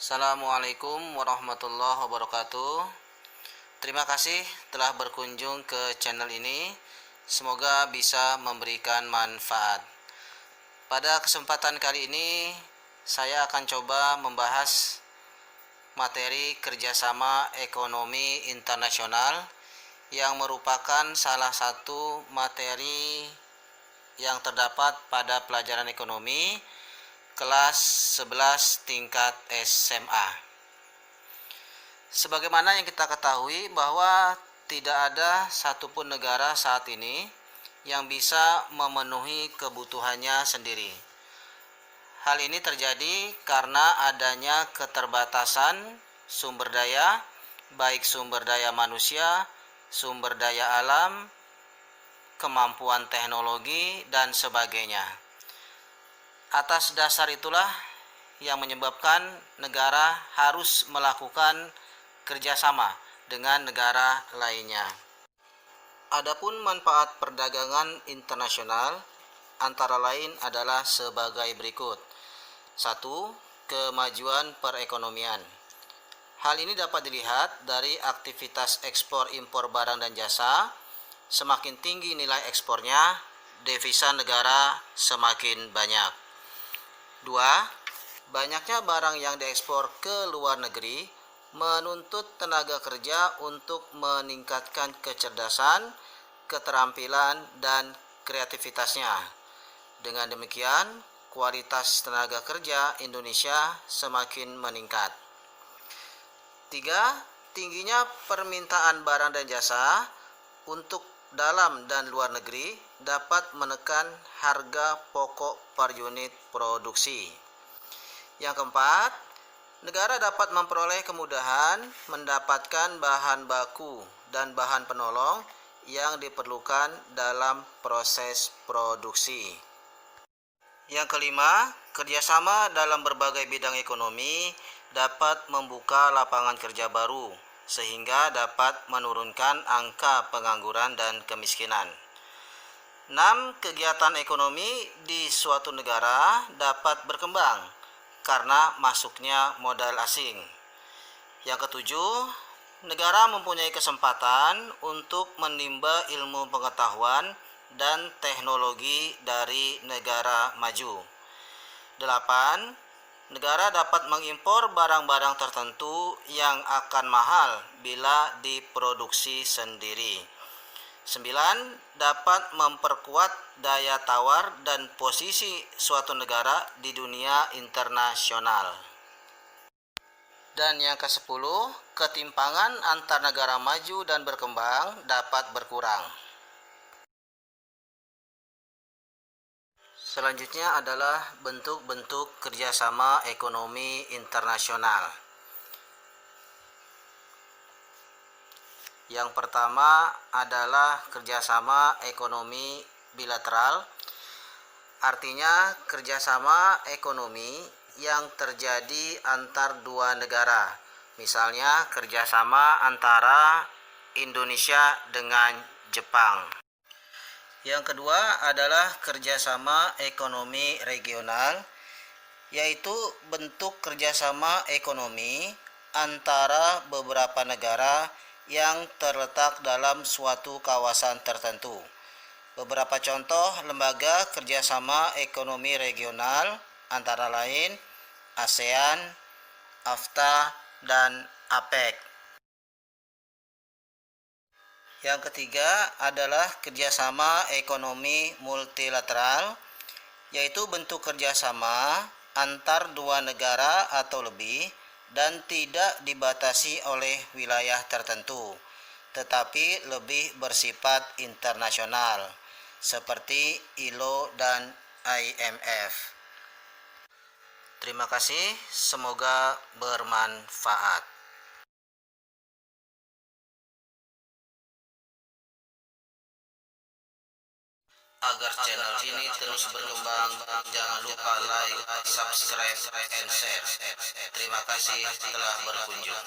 Assalamualaikum warahmatullahi wabarakatuh. Terima kasih telah berkunjung ke channel ini. Semoga bisa memberikan manfaat. Pada kesempatan kali ini saya akan coba membahas materi kerjasama ekonomi internasional yang merupakan salah satu materi yang terdapat pada pelajaran ekonomi kelas 11 tingkat SMA. Sebagaimana yang kita ketahui bahwa tidak ada satupun negara saat ini yang bisa memenuhi kebutuhannya sendiri. Hal ini terjadi karena adanya keterbatasan sumber daya, baik sumber daya manusia, sumber daya alam, kemampuan teknologi, dan sebagainya. Atas dasar itulah yang menyebabkan negara harus melakukan kerjasama dengan negara lainnya. Adapun manfaat perdagangan internasional antara lain adalah sebagai berikut. 1. Kemajuan perekonomian. Hal ini dapat dilihat dari aktivitas ekspor impor barang dan jasa. Semakin tinggi nilai ekspornya, devisa negara semakin banyak. 2. Banyaknya barang yang diekspor ke luar negeri menuntut tenaga kerja untuk meningkatkan kecerdasan, keterampilan, dan kreativitasnya. Dengan demikian, kualitas tenaga kerja Indonesia semakin meningkat. 3. Tingginya permintaan barang dan jasa untuk dalam dan luar negeri dapat menekan harga pokok per unit produksi. Yang keempat, negara dapat memperoleh kemudahan mendapatkan bahan baku dan bahan penolong yang diperlukan dalam proses produksi. Yang kelima, kerjasama dalam berbagai bidang ekonomi dapat membuka lapangan kerja baru, sehingga dapat menurunkan angka pengangguran dan kemiskinan. 6. Kegiatan ekonomi di suatu negara dapat berkembang karena masuknya modal asing. Yang ketujuh, negara mempunyai kesempatan untuk menimba ilmu pengetahuan dan teknologi dari negara maju. 8. Negara dapat mengimpor barang-barang tertentu yang akan mahal bila diproduksi sendiri. 9. Dapat memperkuat daya tawar dan posisi suatu negara di dunia internasional. Dan yang ke-10, ketimpangan antar negara maju dan berkembang dapat berkurang. Selanjutnya adalah bentuk-bentuk kerjasama ekonomi internasional. Yang pertama adalah kerjasama ekonomi bilateral, artinya kerjasama ekonomi yang terjadi antar dua negara, misalnya kerjasama antara Indonesia dengan Jepang. Yang kedua adalah kerjasama ekonomi regional, yaitu bentuk kerjasama ekonomi antara beberapa negara yang terletak dalam suatu kawasan tertentu. Beberapa contoh lembaga kerjasama ekonomi regional antara lain ASEAN, AFTA, dan APEC. Yang ketiga adalah kerjasama ekonomi multilateral, yaitu bentuk kerjasama antar dua negara atau lebih dan tidak dibatasi oleh wilayah tertentu, tetapi lebih bersifat internasional, seperti ILO dan IMF. Terima kasih, semoga bermanfaat. Agar channel ini terus berkembang, jangan lupa like, subscribe, and share. Terima kasih telah berkunjung.